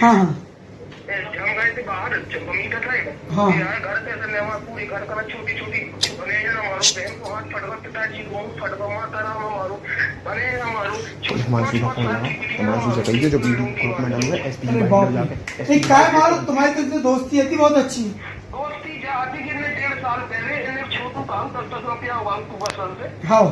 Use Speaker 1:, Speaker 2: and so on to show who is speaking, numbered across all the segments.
Speaker 1: हाँ
Speaker 2: हम गए थे बाहर मीटर साइड।
Speaker 1: हाँ।
Speaker 2: यार घर पे पूरी घर का छोटी छोटी बने मारो बहन को हाथ फटवा पिताजी को फटवा माता राम मारो बने मारो
Speaker 3: मानसी का फोन आया, मानसी से कही जो वीडियो ग्रुप में डालूंगा एसपी
Speaker 1: अरे बाप रे, एक काय मारो तुम्हारी तो दोस्ती थी बहुत अच्छी।
Speaker 2: दोस्ती जाती कि 1.5 साल पहले इन्हें छोटू काम 10 रुपया वालतू बसल से
Speaker 1: हाँ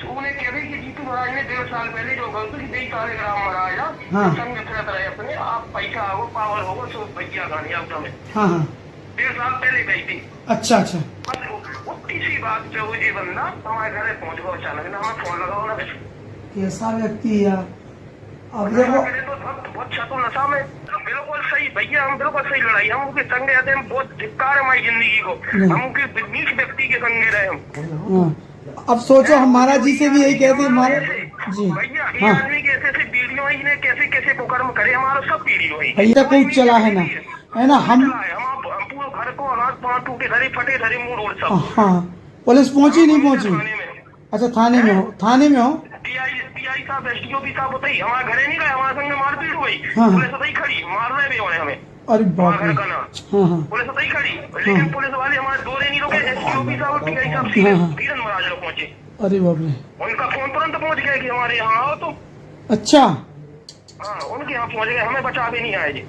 Speaker 2: उन्हें कह रही कि जीतू महाराज ने 1.5 साल पहले जो गलती की 23 साल ग्राम महाराजा
Speaker 1: हाँ।
Speaker 2: संग फिरत रहे अपने आप पैसा हो पावर होगा सो भैया गानी आप में
Speaker 1: हाँ हाँ
Speaker 2: 1.5 साल पहले गई थी।
Speaker 1: अच्छा अच्छा
Speaker 2: बस उतनी सी बात जो जी बंदा हमारे घर पहुंच गया अचानक ना हमें फोन लगाओ ना
Speaker 1: कैसा व्यक्ति है यार। अब देखो
Speaker 2: तो बहुत छतो नशा में बिल्कुल सही भैया हम बिल्कुल सही लड़ाई हम उनके संग रहते हैं बहुत धिक्कार है हमारी जिंदगी को हम उनके नीच व्यक्ति के संग रहे हम।
Speaker 1: हाँ। अब सोचो हम महाराज जी से भी यही कहते हैं महाराज जी।
Speaker 2: भैया ये
Speaker 1: हाँ
Speaker 2: आदमी के ऐसे वीडियो ही ने कैसे कैसे कुकर्म करे हमारा सब वीडियो है
Speaker 1: भैया कोई चला है ना, है ना। हम
Speaker 2: पूरे घर को हाथ पांव टूटे धरे फटे धरे मुंह रोड सब।
Speaker 1: हाँ पुलिस पहुंची नहीं पहुंची?
Speaker 2: थाने में
Speaker 1: अच्छा थाने में हो, थाने में हो।
Speaker 2: टीआई साहब एसडीओपी साहब बताइए हमारे घरे नहीं गए हमारे संग मारपीट हुई
Speaker 1: हाँ।
Speaker 2: पुलिस बताई खड़ी मार रहे भी होने हमें
Speaker 1: अरे बाप रे।
Speaker 2: घर का नाम
Speaker 1: हाँ हाँ
Speaker 2: पुलिस बताई खड़ी लेकिन पुलिस वाले हमारे दौरे नहीं रुके एसडीओपी साहब और टीआई साहब धीरन महाराज लोग पहुंचे।
Speaker 1: अरे बाप रे।
Speaker 2: उनका फोन तुरंत पहुंच गया कि हमारे यहाँ आओ तो
Speaker 1: अच्छा
Speaker 2: हाँ उनके यहाँ पहुंच गए हमें बचा भी नहीं आए जी।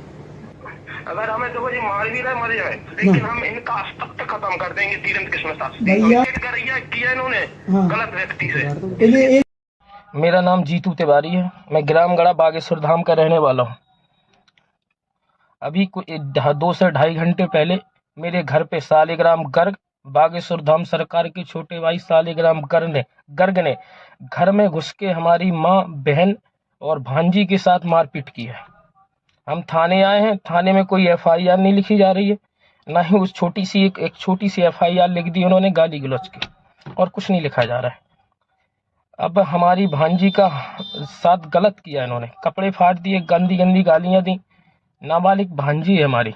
Speaker 2: अगर हमें तो जी मार भी रहे मर जाए लेकिन हम इनका अस्तित्व खत्म कर देंगे धीरेन्द्र कृष्ण
Speaker 1: भैया
Speaker 2: किया इन्होंने
Speaker 1: हाँ।
Speaker 2: गलत व्यक्ति से।
Speaker 1: इन्हें
Speaker 4: मेरा नाम जीतू तिवारी है। मैं ग्रामगढ़ा बागेश्वर धाम का रहने वाला हूँ। अभी 2 से 2.5 घंटे पहले मेरे घर पे सालिग्राम गर्ग बागेश्वर धाम सरकार के छोटे भाई सालिग्राम गर्ग ने घर में घुस के हमारी माँ बहन और भांजी के साथ मारपीट की है। हम थाने आए हैं, थाने में कोई एफआईआर नहीं लिखी जा रही है, ना ही उस एक छोटी सी एफआईआर लिख दी उन्होंने गाली गलौज की, और कुछ नहीं लिखा जा रहा है। अब हमारी भांजी का साथ गलत किया इन्होंने, कपड़े फाड़ दिए, गंदी गंदी गालियां दी। नाबालिग भांजी है हमारी,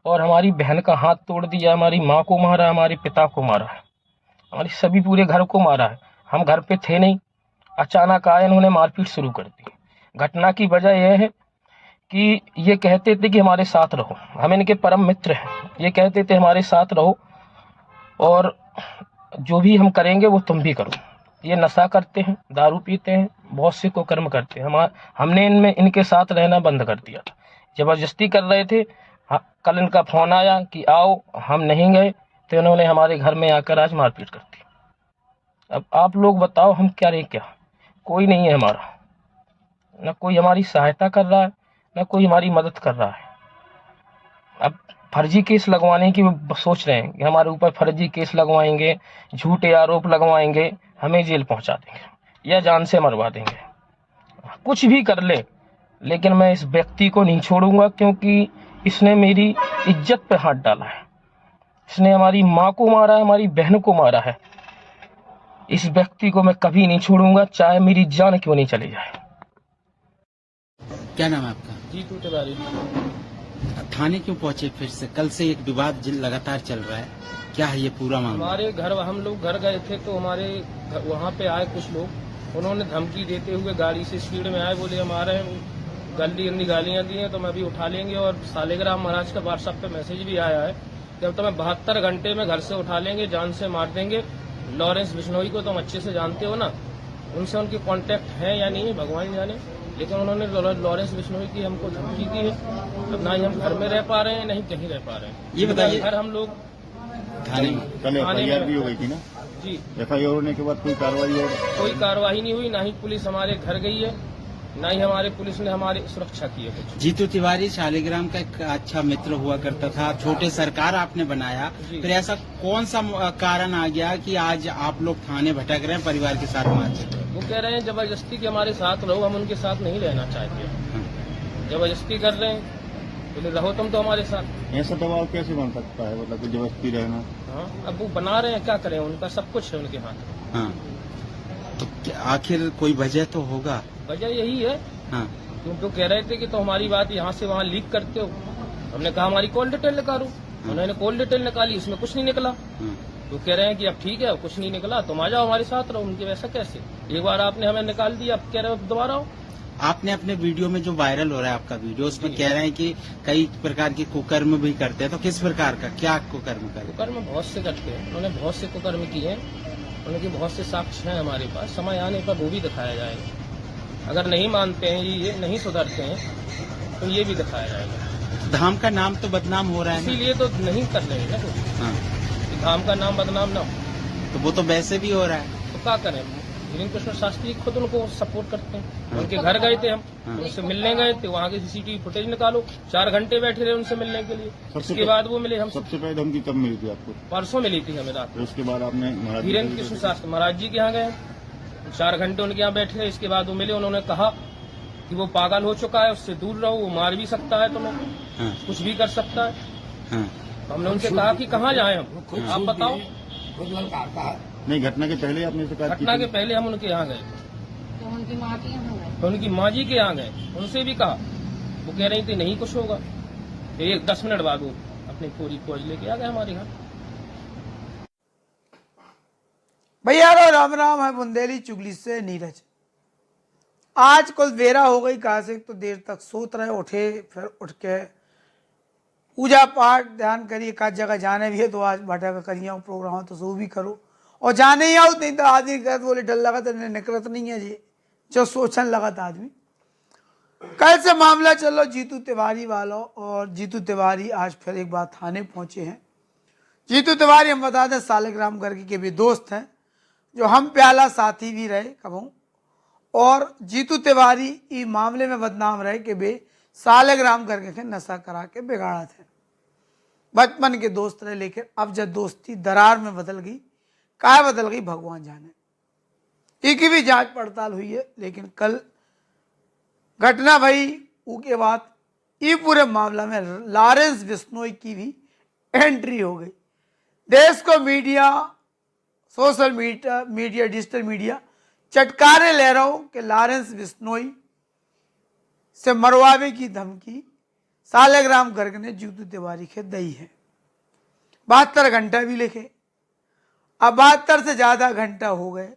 Speaker 4: और हमारी बहन का हाथ तोड़ दिया, हमारी माँ को मारा, हमारे पिता को मारा है, हमारी सभी पूरे घर को मारा है। हम घर पे थे नहीं, अचानक आए इन्होंने मारपीट शुरू कर दी। घटना की वजह यह है कि ये कहते थे कि हमारे साथ रहो, हम इनके परम मित्र हैं। ये कहते थे हमारे साथ रहो और जो भी हम करेंगे वो तुम भी करो। ये नशा करते हैं, दारू पीते हैं, बहुत से कुकर्म करते हैं। हमने इनके साथ रहना बंद कर दिया था, जबरदस्ती कर रहे थे। कल इनका फोन आया कि आओ, हम नहीं गए तो इन्होंने हमारे घर में आकर आज मारपीट कर दी। अब आप लोग बताओ हम क्या रहे, क्या कोई नहीं है हमारा, न कोई हमारी सहायता कर रहा है, न कोई हमारी मदद कर रहा है। अब फर्जी केस लगवाने की सोच रहे हैं कि हमारे ऊपर फर्जी केस लगवाएंगे, झूठे आरोप लगवाएंगे, हमें जेल पहुंचा देंगे या जान से मरवा देंगे। कुछ भी कर ले, लेकिन मैं इस व्यक्ति को नहीं छोड़ूंगा, क्योंकि इसने मेरी इज्जत पे हाथ डाला है। इसने हमारी माँ को मारा है, हमारी बहन को मारा है। इस व्यक्ति को मैं कभी नहीं छोड़ूंगा, चाहे मेरी जान क्यों नहीं चली जाए।
Speaker 5: क्या नाम है आपका?
Speaker 4: जीतू तिवारी।
Speaker 5: थाने क्यों पहुंचे फिर से? कल से एक विवाद लगातार चल रहा है, क्या है ये पूरा मामला?
Speaker 4: हमारे घर, हम लोग घर गए थे तो हमारे वहाँ पे आए कुछ लोग, उन्होंने धमकी देते हुए गाड़ी से स्पीड में आए, बोले हमारे गंदी गंदी गालियां दी हैं तो मैं अभी उठा लेंगे। और सालिग्राम महाराज का व्हाट्सएप पे मैसेज भी आया है कि अब तुम्हें 72 घंटे में घर से उठा लेंगे, जान से मार देंगे। लॉरेंस बिश्नोई को तुम अच्छे से जानते हो ना, उनसे उनकी कांटेक्ट है या नहीं है भगवान जाने, लेकिन उन्होंने लॉरेंस बिश्नोई की हमको धमकी दी है। अब ना ही हम घर में रह पा रहे हैं, नहीं कहीं रह पा रहे हैं।
Speaker 5: ये बताइए,
Speaker 4: घर हम लोग
Speaker 5: थाने में
Speaker 3: कल एफआईआर भी हो गई थी ना
Speaker 4: जी,
Speaker 3: एफआईआर होने के बाद कोई कार्रवाई और
Speaker 4: कोई कार्रवाई नहीं हुई, ना ही पुलिस हमारे घर गई है, ना ही हमारे पुलिस ने हमारी सुरक्षा की है कुछ।
Speaker 5: जीतू तिवारी शालिग्राम का एक अच्छा मित्र हुआ करता था, छोटे सरकार आपने बनाया, फिर ऐसा कौन सा कारण आ गया कि आज आप लोग थाने भटक रहे हैं परिवार के साथ मारते?
Speaker 4: वो कह रहे हैं जबरदस्ती के हमारे साथ रहो, हम उनके साथ नहीं रहना चाहते, जबरदस्ती कर रहे हैं, बोले रहो तुम तो हमारे साथ।
Speaker 3: ऐसा दबाव कैसे बन सकता है, मतलब जबरदस्ती रहना?
Speaker 4: हाँ, अब वो बना रहे हैं, क्या करें, उनका सब कुछ है उनके हाथ।
Speaker 5: हाँ, तो आखिर कोई वजह तो होगा?
Speaker 4: वजह यही है,
Speaker 5: हाँ,
Speaker 4: क्योंकि कह रहे थे कि तो हमारी बात यहाँ से वहाँ लीक करते हो। हमने कहा हमारी कॉल डिटेल निकालो, उन्होंने कॉल डिटेल निकाली, इसमें कुछ नहीं निकला। तो कह रहे हैं कि अब ठीक है, कुछ नहीं निकला, तुम आ जाओ हमारे साथ रहो। उनके वैसा कैसे, एक बार आपने हमें निकाल दिया, अब कह रहे हो दोबारा आओ।
Speaker 5: आपने अपने वीडियो में जो वायरल हो रहा है आपका वीडियो, उसमें कह रहे हैं कि कई प्रकार के कुकर्म भी करते हैं, तो किस प्रकार का, क्या कुकर्म करते हैं?
Speaker 4: कुकर्म बहुत से करते हैं, उन्होंने बहुत से कुकर्म किए हैं, उनके बहुत से साक्ष्य हैं हमारे पास, समय आने पर वो भी दिखाया जाएगा। अगर नहीं मानते हैं, ये नहीं सुधरते हैं, तो ये भी दिखाया जाएगा।
Speaker 5: धाम का नाम तो बदनाम हो रहा है ना?
Speaker 4: इसीलिए तो नहीं कर रहे हैं ना कुछ।
Speaker 5: हाँ,
Speaker 4: कि धाम का नाम बदनाम ना हो,
Speaker 5: तो वो तो वैसे भी हो रहा है।
Speaker 4: तो क्या करें? धीरेन्द्र कृष्ण शास्त्री खुद उनको सपोर्ट करते हैं। उनके घर गए थे हम, उनसे मिलने गए थे, वहाँ के सीसीटीवी फुटेज निकालो, 4 घंटे बैठे रहे उनसे मिलने के लिए। उसके बाद वो मिले हम।
Speaker 6: सबसे पहले धमकी कब मिली थी आपको?
Speaker 4: परसों मिली थी हमें रात।
Speaker 6: उसके बाद आपने
Speaker 4: धीरेन्द्र कृष्ण शास्त्री महाराज जी के यहाँ गए, 4 घंटे उनके यहाँ बैठे रहे। इसके बाद वो मिले, उन्होंने कहा कि वो पागल हो चुका है, उससे दूर रहो, वो मार भी सकता है तुम्हें, कुछ भी कर सकता है। हमने उनसे कहा कि कहाँ जाए हम, आप बताओ।
Speaker 6: नहीं, घटना के पहले आपने शिकायत की?
Speaker 4: घटना के पहले हम उनके यहाँ गए,
Speaker 7: तो उनकी माँ के यहाँ गए,
Speaker 4: तो उनकी माँ जी के यहाँ गए, उनसे भी कहा, वो कह रही थी नहीं कुछ होगा। फिर 10 मिनट बाद वो अपनी पूरी फौज लेके आ गए हमारे यहाँ।
Speaker 1: भैया राम राम है बुंदेली चुगली से नीरज। आज कुल बेरा हो गई, कहा से तो देर तक सोत रहे, उठे, फिर उठ के पूजा पाठ ध्यान करिए, का जगह जाने भी है तो आज भटक करिए प्रोग्राम तो सो भी करो, और जाने ही आओ, नहीं तो आदमी कहते बोले डर लगा तो निकलत नहीं है जी, जो सोचने लगा था आदमी। कल से मामला चलो जीतू तिवारी वालों, और जीतू तिवारी आज फिर एक बार थाने पहुंचे हैं। जीतू तिवारी हम बता दें सालिग्राम गर्ग के भी दोस्त हैं, जो हम प्याला साथी भी रहे कबहू, और जीतू तिवारी इस मामले में बदनाम रहे कि वे सालिग्राम गर्ग के नशा करा के बिगाड़ा थे। बचपन के दोस्त रहे, लेकिन अब जब दोस्ती दरार में बदल गई, काय बदल गई भगवान जाने। एक भी जांच पड़ताल हुई है, लेकिन कल घटना भई उसके बाद ये पूरे मामला में लॉरेंस बिश्नोई की भी एंट्री हो गई। देश को media, social media, digital media चटकारे ले रहा हूं कि लॉरेंस बिश्नोई से मरवावे की धमकी सालिग्राम गर्ग ने जीतू तिवारी के दी है। 72 घंटा भी लिखे, अब 72 से ज्यादा घंटा हो गए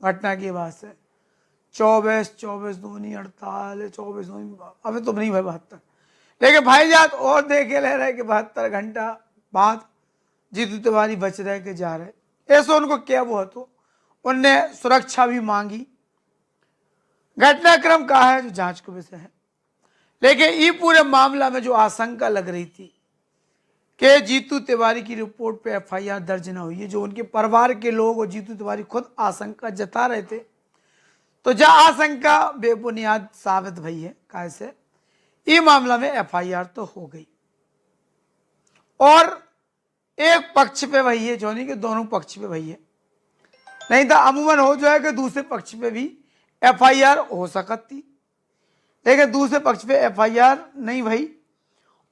Speaker 1: घटना के बाद से। 24 दूनी 48, 24 दूनी, अभी तो नहीं भाई 72, लेकिन भाईजान और देखे ले रहे कि 72 घंटा बाद जीतू तिवारी बच रहे के जा रहे। ऐसा उनको क्या हुआ, तो उनने सुरक्षा भी मांगी। घटनाक्रम का है जो जांच का विषय है, लेकिन ये पूरे मामला में जो आशंका लग रही थी कि जीतू तिवारी की रिपोर्ट पे FIR दर्ज न हुई है, जो उनके परिवार के लोग और जीतू तिवारी खुद आशंका जता रहे थे, तो जब आशंका बेबुनियाद साबित भई है, कैसे ये मामला में FIR तो हो गई, और एक पक्ष पे वही है, जो नहीं कि दोनों पक्ष पे वही है, नहीं तो अमूमन हो जाए कि दूसरे पक्ष पे भी FIR हो सकती, लेकिन दूसरे पक्ष पे FIR नहीं भई,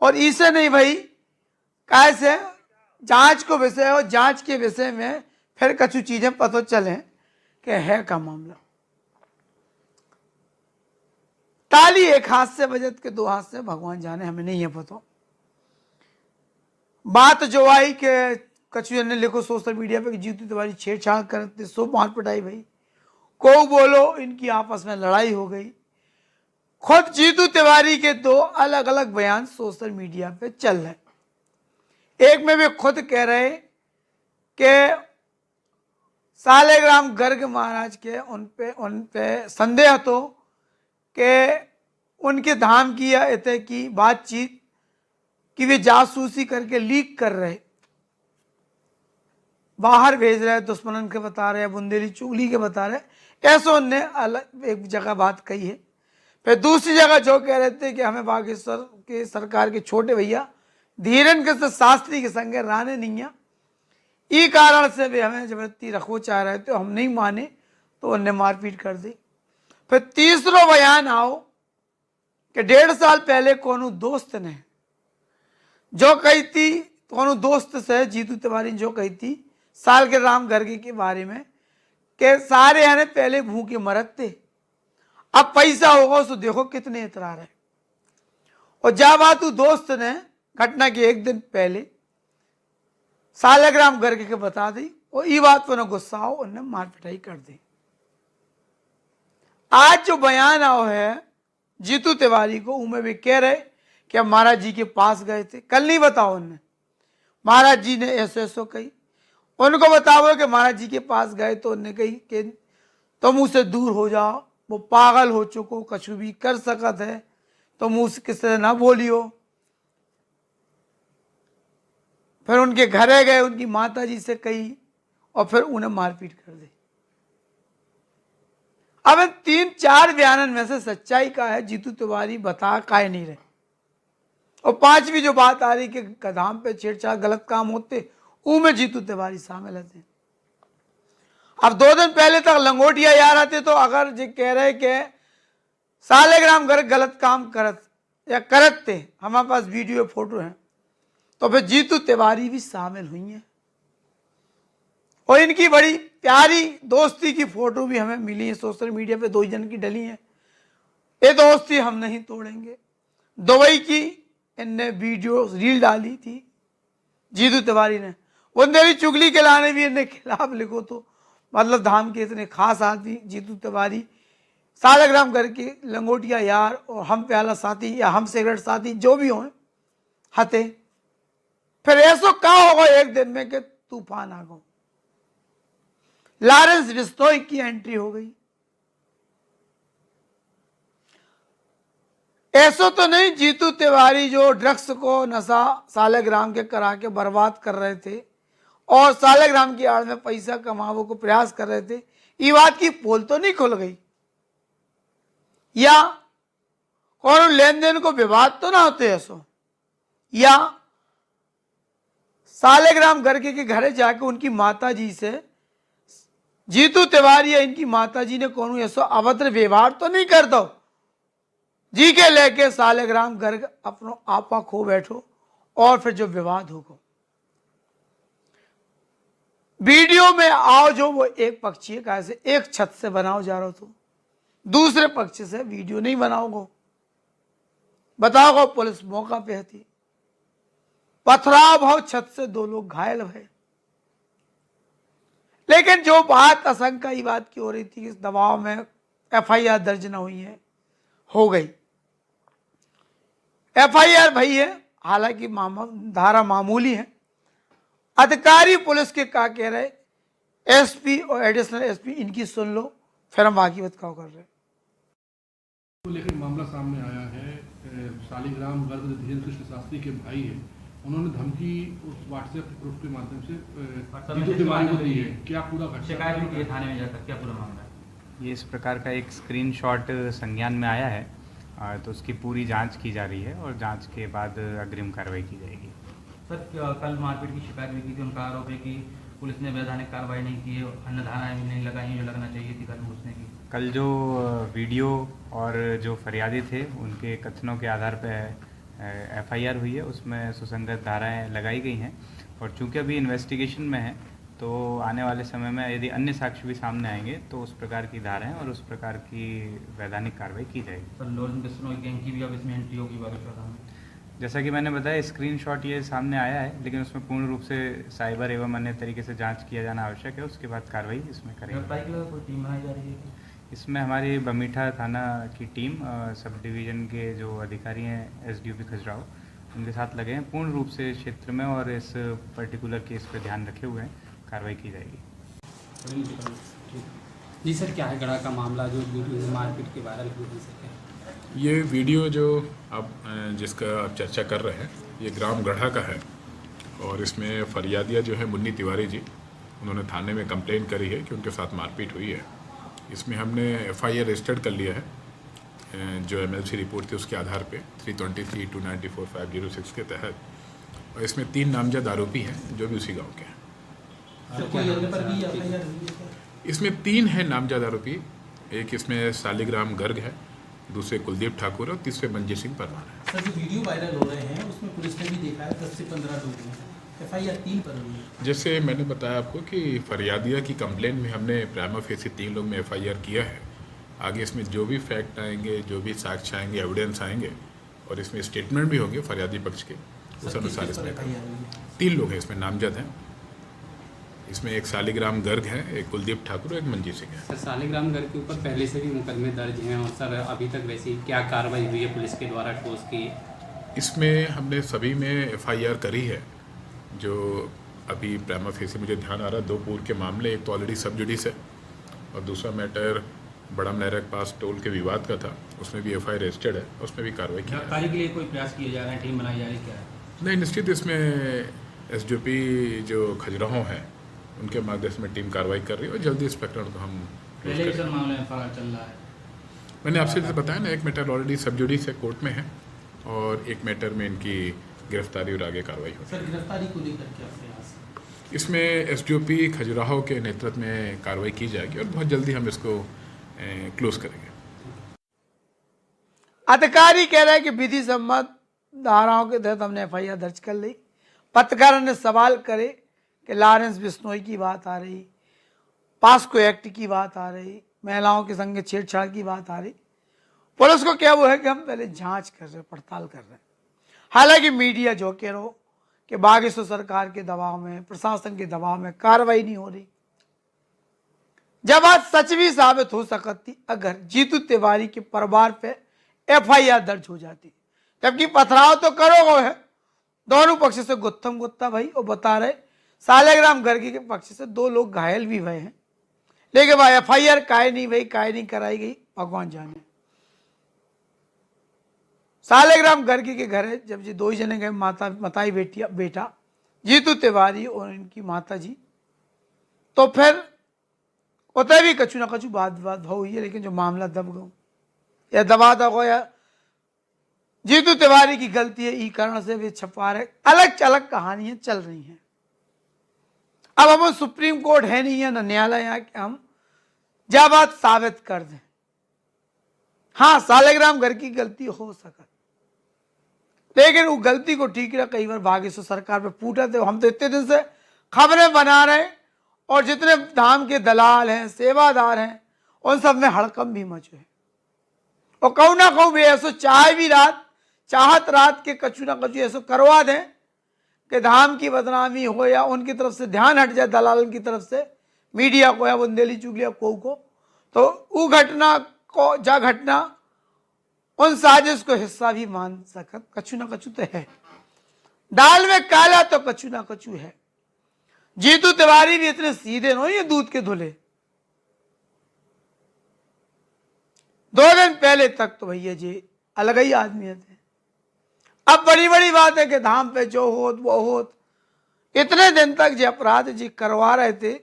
Speaker 1: और इसे नहीं भई कैसे जांच को विषय, और जांच के विषय में फिर कुछ चीजें पता चले कि है का मामला। ताली एक हाथ से बजत के 2 हाथ से भगवान जाने, हमें नहीं है पता। बात जो आई कि कछु ने लिखो सोशल मीडिया पे कि जीतू तिवारी छेड़छाड़ करते, सो मार पिटाई भाई, को बोलो इनकी आपस में लड़ाई हो गई। खुद जीतू तिवारी के 2 अलग अलग बयान सोशल मीडिया पे चल रहे। एक में वे खुद कह रहे कि सालिग्राम गर्ग महाराज के उन पे संदेह तो कि उनके धाम की या इतने की बातचीत कि वे जासूसी करके लीक कर रहे, बाहर भेज रहे, दुश्मनन के बता रहे, बुंदेली चुगली के बता रहे, ऐसा उनने अलग एक जगह बात कही है। फिर दूसरी जगह जो कह रहे थे कि हमें बागेश्वर के सरकार के छोटे भैया धीरेन्द्र कृष्ण शास्त्री के संगे रहने नहीं है, ई कारण से वे हमें जबरदस्ती रखो चाह रहे थे, हम नहीं माने तो उनने मारपीट कर दी। फिर तीसरा बयान आओ कि 1.5 साल पहले कोनो दोस्त ने जो कही थी, कोनो दोस्त से जीतू तिवारी जो कही थी सालिग्राम गर्ग के बारे में कि सारे यानी पहले भूखे मरत थे, अब पैसा होगा तो देखो कितने इतरा रहे। और जब बात दोस्त ने घटना के 1 दिन पहले सालिग्राम गर्ग के बता दी, और ये बात पर गुस्सा हो, उन्हें मार पिटाई कर दी। आज जो बयान आओ है जीतू तिवारी को, उनमें भी कह रहे कि हम महाराज जी के पास गए थे। कल नहीं बताओ उनने, महाराज जी ने ऐसो कही। उनको बताओ कि महाराज जी के पास गए तो उनने कही कि तुम उससे दूर हो जाओ, वो पागल हो चुको, कछु भी कर सकत है, तुम उससे किसी ना बोलियो। फिर उनके घरे गए, उनकी माता जी से कही और फिर उन्हें मारपीट कर दी। अब इन 3-4 बयानन में से सच्चाई का है जीतू तिवारी बता काहे नहीं रहे। और 5वीं जो बात आ रही कि कदम पे छेड़छाड़ गलत काम होते, उनमें जीतू तिवारी शामिल है। अब 2 दिन पहले तक लंगोटिया यार आते, तो अगर जो कह रहे कि सालेग्राम गलत काम करत या करत थे, हमारे पास वीडियो फोटो है, तो फिर जीतू तिवारी भी शामिल हुई हैं। और इनकी बड़ी प्यारी दोस्ती की फोटो भी हमें मिली है सोशल मीडिया पे, 2 जन की डली है। ये दोस्ती हम नहीं तोड़ेंगे। दुबई की इनने वीडियो रील डाली थी जीतू तिवारी ने, बुंदेली चुगली के लाने भी इनने खिलाफ लिखो, तो मतलब धाम के इतने खास आदमी जीतू तिवारी, सालेग्राम करके लंगोटिया यार और हम प्याला साथी या हम सिगरेट साथी जो भी हों हते। फिर ऐसा कहा होगा एक दिन में कि तूफान आ गो। लॉरेंस बिश्नोई की एंट्री हो गई। ऐसा तो नहीं जीतू तिवारी जो ड्रग्स को नशा सालेग्राम के करा के बर्बाद कर रहे थे और सालेग्राम की आड़ में पैसा कमाने को प्रयास कर रहे थे, ये बात की पोल तो नहीं खुल गई, या कौन लेन देन को विवाद तो ना होते ऐसो, या सालेग्राम करके के घरे जाके उनकी माता जी से जीतू तिवारी या इनकी माता जी ने कौन ऐसा अभद्र व्यवहार तो नहीं कर दो जी के लेके सालेग्राम गर्ग अपनो आपा खो बैठो और फिर जो विवाद होगा। वीडियो में आओ जो वो एक पक्षी है, कैसे एक छत से बनाओ जा रहा हो तो दूसरे पक्ष से वीडियो नहीं बनाओगे, बताओगे पुलिस मौका पे थी, पथराव भाव छत से 2 लोग घायल हुए। लेकिन जो बात आशंका की बात की हो रही थी, इस दबाव में FIR दर्ज न हुई है, हो गई। FIR भई है, हालांकि धारा मामूली है। अधिकारी पुलिस के क्या कह रहे, SP और एडिशनल SP इनकी सुन लो, फिर हम बाकी बात क्या कर रहे हैं।
Speaker 8: तो लेकिन मामला सामने आया है, सालिग्राम गर्ग धीरेन्द्र कृष्ण शास्त्री के भाई है, उन्होंने धमकी उस व्हाट्सएप ग्रुप के माध्यम से जीतू तिवारी को दी है। क्या पूरा घटना
Speaker 9: शिकायत भी की थाने में जाकर, क्या पूरा मामला है? ये इस प्रकार का एक स्क्रीनशॉट संज्ञान में आया है, तो उसकी पूरी जांच की जा रही है और जांच के बाद अग्रिम कार्रवाई की जाएगी। सर, कल मारपीट की शिकायत भी की थी, उनका आरोप है कि पुलिस ने वैधानिक कार्रवाई नहीं की है, अन्य धाराएं भी नहीं लगाई जो लगना चाहिए थी घर घुसने की। कल जो वीडियो और जो फरियादी थे उनके कथनों के आधार पर FIR हुई है, उसमें सुसंगत धाराएं लगाई गई हैं और चूंकि अभी इन्वेस्टिगेशन में है, तो आने वाले समय में यदि अन्य साक्ष्य भी सामने आएंगे तो उस प्रकार की धाराएं और उस प्रकार की वैधानिक कार्रवाई की जाएगी। सर, लॉरेंस बिश्नोई गैंग की भी अब इसमें एंट्री होगी बागेश्वर में? जैसा कि मैंने बताया, स्क्रीनशॉट ये सामने आया है, लेकिन उसमें पूर्ण रूप से साइबर एवं अन्य तरीके से जांच किया जाना आवश्यक है, उसके बाद कार्रवाई इसमें करेंगे। कोई टीम बनाई जा रही है इसमें? हमारी बमीठा थाना की टीम, सब डिवीज़न के जो अधिकारी हैं SDOP खजुराहो, उनके साथ लगे हैं, पूर्ण रूप से क्षेत्र में और इस पर्टिकुलर केस पर ध्यान रखे हुए हैं, कार्रवाई की जाएगी।
Speaker 5: जी सर, क्या है गढ़ा का मामला जो वीडियो मारपीट के वायरल हुई सके?
Speaker 10: ये वीडियो जो आप जिसका आप चर्चा कर रहे हैं, ये ग्राम गढ़ा का है और इसमें फरियादिया जो है मुन्नी तिवारी जी, उन्होंने थाने में कंप्लेन करी है कि उनके साथ मारपीट हुई है। इसमें हमने FIR रजिस्टर्ड कर लिया है, जो MLC रिपोर्ट थी उसके आधार पे 323-294-506 के तहत, और इसमें 3 नामजद आरोपी हैं जो भी उसी गांव के हैं। इसमें 3 हैं नामजद आरोपी, एक इसमें सालिग्राम गर्ग है, दूसरे कुलदीप ठाकुर और तीसरे मंजीत सिंह परमार है।
Speaker 11: सर, जो वीडियो वायरल हो रहे हैं उसमें पुलिस ने भी देखा है 10 से 15 लोग हैं, FIR 3 पर हुई है।
Speaker 10: जैसे मैंने बताया आपको कि फरियादिया की कंप्लेन में हमने प्राइमा फेसी 3 लोग में FIR किया है। आगे इसमें जो भी फैक्ट आएंगे, जो भी साक्ष्य आएंगे, एविडेंस आएंगे और इसमें स्टेटमेंट भी होंगे फरियादी पक्ष के, उस अनुसार इसमें 3 लोग हैं इसमें नामजद हैं। इसमें एक शालिग्राम गर्ग है, एक कुलदीप ठाकुर, एक मंजीत सिंह है।
Speaker 12: सर शालिग्राम गर्ग के ऊपर पहले से भी मुकदमे दर्ज हैं और सर अभी तक वैसी क्या कार्रवाई हुई है पुलिस के द्वारा ठोस की?
Speaker 10: इसमें हमने सभी में FIR करी है। जो अभी प्राइमा फेसी मुझे ध्यान आ रहा है 2 पूर्व के मामले, एक तो ऑलरेडी सब जुडिस है और दूसरा मैटर बड़ा नहर के पास टोल के विवाद का था, उसमें भी FIR रजिस्टर्ड है, उसमें भी कार्रवाई की
Speaker 11: गिरफ्तारी के लिए कोई प्रयास किए जा रहे हैं, टीम बनाई जा रही है क्या?
Speaker 10: नहीं, निश्चित इसमें SDOP जो खजुराहो हैं उनके मार्गदर्शन में टीम कार्रवाई कर रही है और जल्दी इस प्रकरण को हम
Speaker 11: पहले ही सर मामले में फरार चल रहा है।
Speaker 10: मैंने आपसे जैसे बताया ना, एक मैटर ऑलरेडी सब जुडिस है, कोर्ट में है और एक मैटर में इनकी गिरफ्तारी और आगे कार्रवाई हो।
Speaker 11: सर गिरफ्तारी को लेकर क्या प्रयास?
Speaker 10: इसमें SDOP खजुराहो के नेतृत्व में कार्रवाई की जाएगी और बहुत जल्दी हम इसको क्लोज करेंगे।
Speaker 1: अधिकारी कह रहे हैं कि विधि सम्मत धाराओं के तहत हमने FIR दर्ज कर ली। पत्रकारों ने सवाल करे कि लॉरेंस बिश्नोई की बात आ रही, पास्को एक्ट की बात आ रही, महिलाओं के संग छेड़छाड़ की बात आ रही। पुलिस को क्या वो है कि हम पहले जांच कर रहे हैं, पड़ताल कर रहे हैं। हालांकि मीडिया जो कह रहा हो कि बागेश्वर सरकार के दबाव में, प्रशासन के दबाव में कार्रवाई नहीं हो रही। जब आज सच भी साबित हो सकती अगर जीतू तिवारी के परिवार पे FIR दर्ज हो जाती, जबकि पथराव तो करोगो है दोनों पक्ष से गुत्थम गुत्ता भाई, और बता रहे शालिग्राम गर्ग के पक्ष से 2 लोग घायल भी हुए हैं, लेकिन भाई FIR काहे नहीं भाई, काहे नहीं कराई गई भगवान जाने। शालिग्राम गर्ग के घर है जब जी 2 ही जने गए, मताई बेटा जीतू तिवारी और इनकी माता जी, तो फिर उतने भी कछु ना कछु बात हुई है, लेकिन जो मामला दब गो या दबा दबो या जीतू तिवारी की गलती है, ई कारण से वे छपा रहे। अलग अलग कहानियां चल रही हैं। अब हम सुप्रीम कोर्ट है नहीं है, न न्यायालय है कि हम जब बात साबित कर दें। हाँ, शालिग्राम गर्ग की गलती हो सकती, लेकिन वो गलती को ठीक रहा। कई बार बागेश्वर सरकार पे फूटा थे। हम तो इतने दिन से खबरें बना रहे हैं और जितने धाम के दलाल हैं, सेवादार हैं, उन सब में हड़कंप भी मचे है। और कहूँ ना कहूँ भी ऐसो चाहे भी चाहत रात के कछु ना कछु ऐसो करवा दें कि धाम की बदनामी हो या उनकी तरफ से ध्यान हट जाए, दलाल की तरफ से, मीडिया को या बुंदेली चुगलिया को तो वो घटना को जा घटना उन साजिश को हिस्सा भी मान सकत। कछु ना कछु तो है, दाल में काला तो कछु ना कछु है। जीतू तिवारी भी इतने सीधे नहीं ये दूध के धुले। 2 दिन पहले तक तो भैया जी अलग ही आदमी थे। अब बड़ी बड़ी बात है कि धाम पे जो होत वो होत। इतने दिन तक जो अपराध जी करवा रहे थे,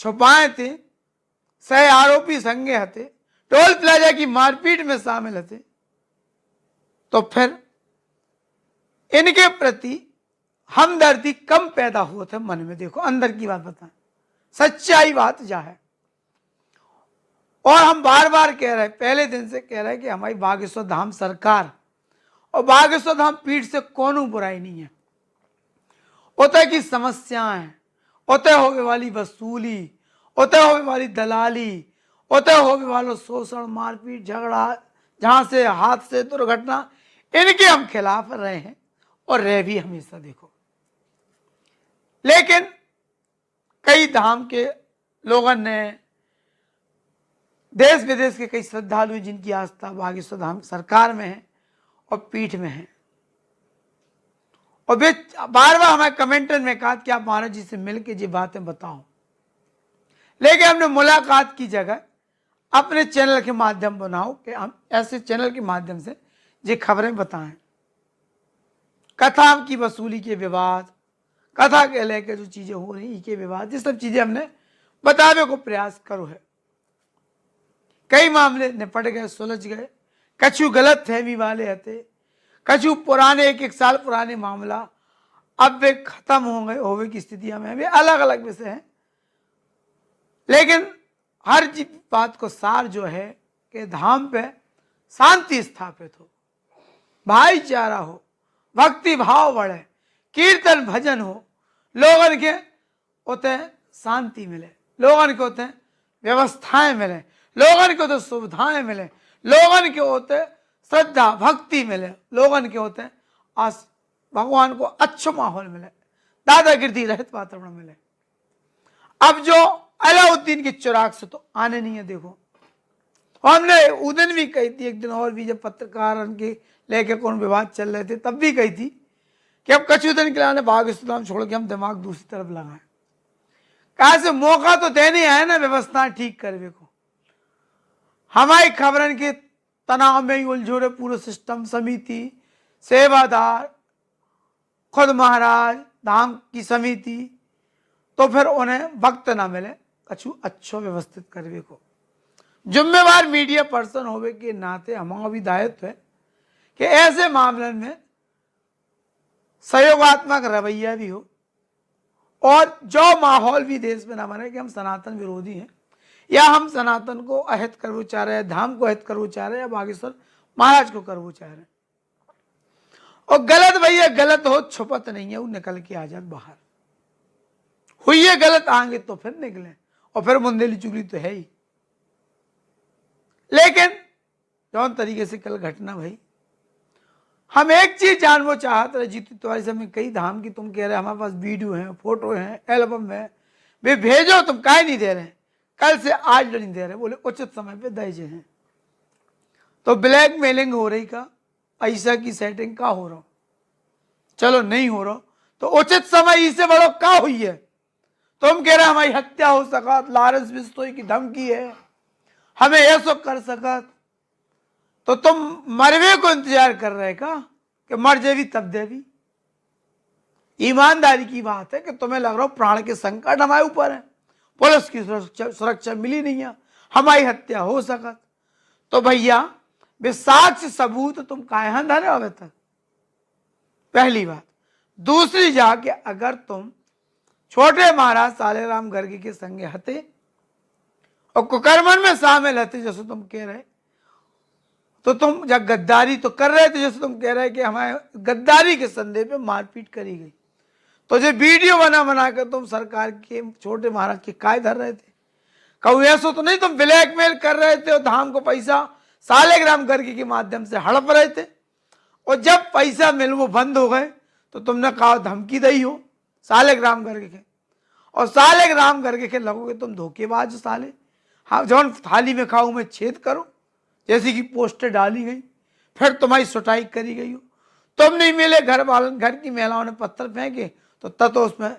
Speaker 1: छुपाए थे, सह आरोपी संगे हते, टोल प्लाजा की मारपीट में शामिल थे, तो फिर इनके प्रति हमदर्दी कम पैदा होते मन में। देखो अंदर की बात बताएं, सच्चाई बात जा है। और हम बार बार कह रहे हैं, पहले दिन से कह रहे हैं कि हमारी बागेश्वर धाम सरकार और बागेश्वर धाम पीठ से कोनो बुराई नहीं है। उतने की समस्याएं, उतने होने वाली वसूली, उतने होने वाली दलाली, उतने होने वालों शोषण, मारपीट, झगड़ा, जहां से हाथ से दुर्घटना, इनके हम खिलाफ रहे हैं और रह भी हमेशा। देखो, लेकिन कई धाम के लोगों ने, देश विदेश के कई श्रद्धालु जिनकी आस्था बागेश्वर धाम सरकार में है और पीठ में है, और वे बार बार हमारे कमेंटर में कहा कि आप महाराज जी से मिलकर ये बातें बताओ। लेकिन हमने मुलाकात की जगह अपने चैनल के माध्यम बनाओ कि हम ऐसे चैनल के माध्यम से ये खबरें बताएं। कथा की वसूली के विवाद, कथा के लेकर जो चीजें हो रही के विवाद, ये सब चीजें हमने बताने को प्रयास करो है। कई मामले निपट गए, सुलझ गए। कछु गलत फहमी वाले थे, कछु पुराने 1 साल पुराने मामला अब वे खत्म हो गए होवे की स्थितियां में, वे अलग अलग विषय हैं। लेकिन हर बात को सार जो है कि धाम पे शांति स्थापित हो, भाईचारा हो, भक्ति भाव बढ़े, कीर्तन भजन हो, लोगन के होते शांति मिले, लोगन के होते व्यवस्थाएं मिले, लोगन के होते सुविधाएं मिले, लोगन के होते श्रद्धा भक्ति मिले, लोगन के होते भगवान को अच्छा माहौल मिले, दादागिरी रहित वातावरण मिले। अब जो अलाउद्दीन के चिराग से तो आने नहीं है। देखो हमने उस दिन भी कही थी, एक दिन और भी, जब पत्रकार के लेके कौन विवाद चल रहे थे, तब भी कही थी कि अब कछु दिन के लिए बाग इस्लाम छोड़ के हम दिमाग दूसरी तरफ लगाएं। कहा से मौका तो देने आए ना व्यवस्था ठीक करवे को। हमारी खबरन के तनाव में ही उलझो रहे पूरे सिस्टम, समिति, सेवादार, खुद महाराज, धाम की समिति, तो फिर उन्हें वक्त ना मिले कछु अच्छो व्यवस्थित करवे को। जिम्मेवार मीडिया पर्सन होवे के नाते हमारा भी दायित्व है कि ऐसे मामलों में सहयोगात्मक रवैया भी हो और जो माहौल भी देश में ना बने कि हम सनातन विरोधी हैं या हम सनातन को अहित करना चाह रहे हैं, धाम को अहित करना चाह रहे हैं या बागेश्वर महाराज को करना चाह रहे हैं। और गलत भैया गलत हो, छुपत नहीं है, वो निकल के आ जात बाहर। हुई है गलत, आएंगे तो फिर निकले और फिर बुंदेली चुगली तो है ही। लेकिन जौन तरीके से कल घटना भाई, हम एक चीज जानना चाहते रहे जीतू तिवारी से, कई धाम की तुम कह रहे हमारे पास वीडियो हैं, फोटो हैं, एल्बम है, वे भेजो, तुम काहे नहीं दे रहे? कल से आज नहीं दे रहे, बोले उचित समय पे दीजिए हैं। तो ब्लैक मेलिंग हो रही का, पैसा की सेटिंग का हो रहा, चलो नहीं हो रहा तो उचित समय इससे बड़ो का हुई है। तुम कह रहे हमारी हत्या हो सका, लारेंस बिश्नोई की धमकी है, हमें ऐसा कर सका, तो तुम मरवे को इंतजार कर रहे का कि मर जावी तब देवी? ईमानदारी की बात है कि तुम्हें लग रहा हो प्राण के संकट हमारे ऊपर है, पुलिस की सुरक्षा मिली नहीं है, हमारी हत्या हो सकत, तो भैया वे साक्ष्य सबूत तुम काहे धरे अभी तक? पहली बात। दूसरी जाके अगर तुम छोटे महाराज सालेराम गर्ग के संगे हते और कुकर्मन में शामिल हते जैसे तुम कह रहे, तो तुम जब गद्दारी तो कर रहे थे जैसे तुम कह रहे कि हमारे गद्दारी के संदेह पे मारपीट करी गई, तो जो वीडियो बना कर तुम सरकार के छोटे महाराज के काय धर रहे थे? कहूँ ऐसा तो नहीं तुम ब्लैकमेल कर रहे थे और धाम को पैसा सालेग्राम गर्ग के माध्यम से हड़प रहे थे, और जब पैसा मिल वो बंद हो गए तो तुमने कहा धमकी दी हो सालेग्राम गर्ग के, और सालेग्राम गर्ग के लगोगे तुम धोखेबाज साले। हाँ, जौन थाली में खाओ मैं छेद करो जैसी कि पोस्टर डाली गई, फिर तुम्हारी सुटाई करी गई हो, तुम नहीं मिले, घर वालों घर की महिलाओं ने पत्थर फेंके तो तब तो उसमें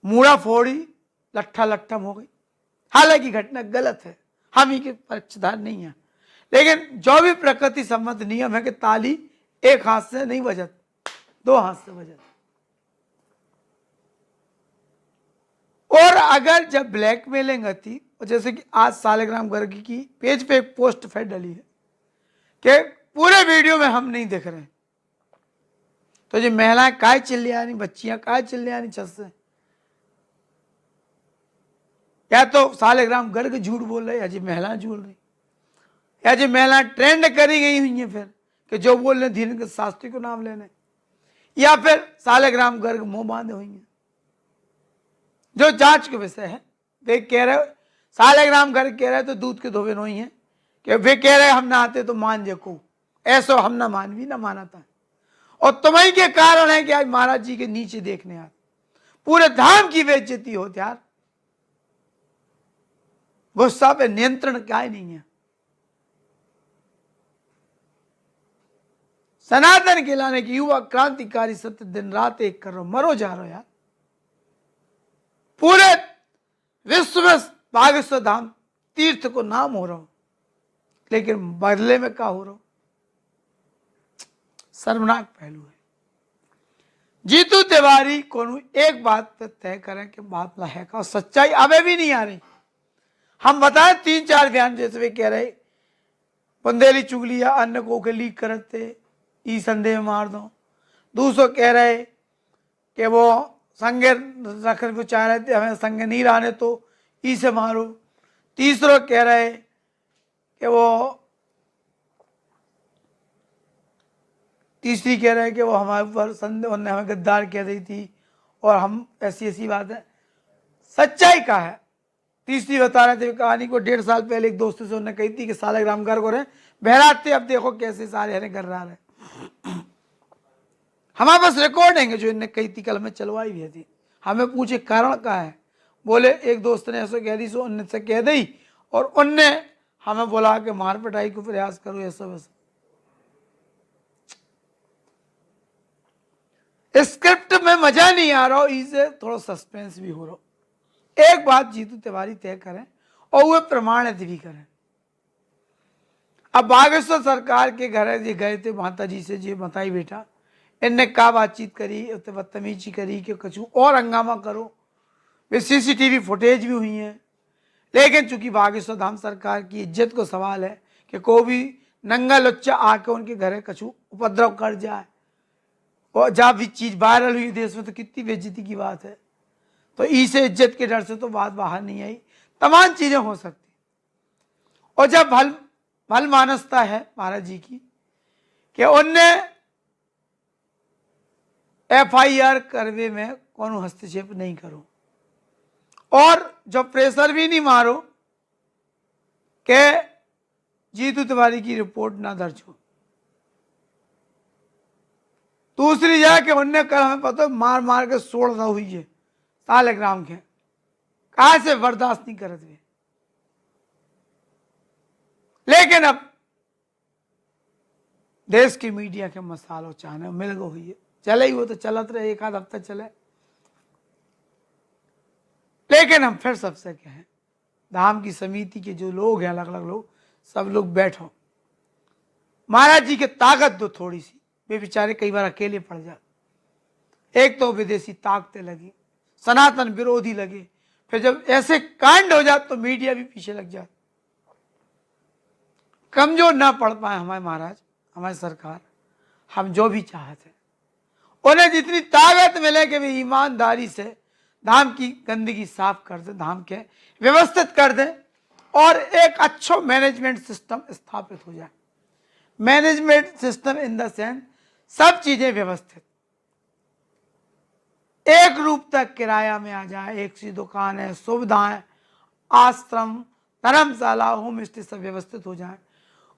Speaker 1: मूड़ा फोड़ी लट्ठा लट्ठम हो गई। हालांकि घटना गलत है, हम ही के पक्षधार नहीं है, लेकिन जो भी प्रकृति सम्मत नियम है कि ताली एक हाथ से नहीं बजत, दो हाथ से बजत। और अगर जब ब्लैकमेलिंग आती, और जैसे कि आज सालेग्राम गर्ग की पेज पे एक पोस्ट फिर डली है कि पूरे वीडियो में हम नहीं दिख रहे, तो जो महिलाएं काय चिल्लानी, बच्चियां काय चिल्लानी छत से, या तो सालेग्राम गर्ग झूठ बोल रहे या जी महिलाएं झूठ रही, या जी महिलाएं ट्रेंड करी गई हुई हैं फिर कि जो बोल रहे धीरेन्द्र शास्त्री को नाम लेने, या फिर सालेग्राम गर्ग मुंह बांधे हुई हैं। जो जांच के विषय है, वे कह रहे सालेग्राम गर्ग कह रहे तो दूध के धोबे नहीं है कि वे कह रहे हम ना आते तो मान देखो, ऐसा हम ना मान भी ना मानाता है, और तुम्ही के कारण है कि आज महाराज जी के नीचे देखने आते, पूरे धाम की बेइज्जती होती यार। गुस्सा पे नियंत्रण क्या ही नहीं है। सनातन के लाने की युवा क्रांतिकारी सत्य दिन रात एक कर रहे हो, मरो जा रहे हो यार। पूरे विश्व में बागेश्वर धाम तीर्थ को नाम हो रहा हो, लेकिन बदले में क्या हो रहा हो? शर्मनाक पहलू है। जीतू तिवारी को एक बात पे तय करें कि बात है का सच्चाई अबे भी नहीं आ रही। हम बताएं 3-4 बयान जैसे वे कह रहे बुंदेली चुगली या अन्य को के लीक करते ई संदेह मार दो, दूसरों कह रहे कि वो संगे रखने को चाह रहे थे, हमें संगे नहीं रहने तो ई से मारो, तीसरों कह रहे कि वो तीसरी कह रहे कि वो हमारे ऊपर संदेह, उन्होंने हमें गद्दार कह दी थी और हम ऐसी बात है। सच्चाई का है। तीसरी बता रहे थे कहानी को 1.5 साल पहले एक दोस्त से उन्होंने कही थी कि सालेग्राम गर्ग हो रहे बहरात थे, अब देखो कैसे सारे हरे कर रहा है। हमारे पास रिकॉर्ड है जो इन्हें कही थी, कल हमें चलवाई भी थी। हमें पूछे कारण का है, बोले एक दोस्त ने ऐसा कह दी सो उनने से कह दी और उनने हमें बुला के मार पिटाई को प्रयास करो ऐसा वैसा। स्क्रिप्ट में मजा नहीं आ रहा हो, इसे थोड़ा सस्पेंस भी हो रहा। एक बात जीतू तिवारी तय करें और वे प्रमाणित भी करें। अब बागेश्वर सरकार के घर ये गए थे माता जी से, जी बताई बेटा इनने क्या बातचीत करी, बदतमीजी करी कि कछु और हंगामा करो। वे सीसीटीवी फुटेज भी हुई है, लेकिन चूंकि बागेश्वर धाम सरकार की इज्जत को सवाल है कि कोई भी नंगा लुच्चा आके उनके घर कछु उपद्रव कर जाए, और जब भी चीज वायरल हुई देश में तो कितनी बेइज्जती की बात है। तो इसे इज्जत के डर से तो बात बाहर नहीं आई, तमाम चीजें हो सकती। और जब भल मानसता है महाराज जी की कि उनने FIR करवे में कौन हस्तक्षेप नहीं करो और जो प्रेशर भी नहीं मारो कि जीतू तिवारी की रिपोर्ट ना दर्ज हो। दूसरी जगह कि उनने कल हमें पता मार मार के सोड़ हुई है सालेग्राम के, कहा से बर्दाश्त नहीं करते। लेकिन अब देश की मीडिया के मसालों चाहने मिल गई हुई है, चले ही वो तो चलत रहे, एक आध हफ्ता चले। लेकिन हम फिर सबसे कहें, धाम की समिति के जो लोग हैं, अलग अलग लोग, सब लोग बैठो, महाराज जी की ताकत दो थोड़ी सी। वे बेचारे कई बार अकेले पड़ जाते। एक तो विदेशी ताकतें लगी, सनातन विरोधी लगे, फिर जब ऐसे कांड हो जाते तो मीडिया भी पीछे लग जाती। कमजोर ना पड़ पाए हमारे महाराज, हमारी सरकार। हम जो भी चाहते उन्हें जितनी ताकत मिले कि वे ईमानदारी से धाम की गंदगी साफ कर दे, धाम के व्यवस्थित कर दे और एक अच्छा मैनेजमेंट सिस्टम स्थापित हो जाए। Management system in the sense सब चीजें व्यवस्थित, एक रूप तक किराया में आ जाए, एक सी दुकान है, सुविधाएं, आश्रम, धर्मशाला, होम स्टे सब व्यवस्थित हो जाए।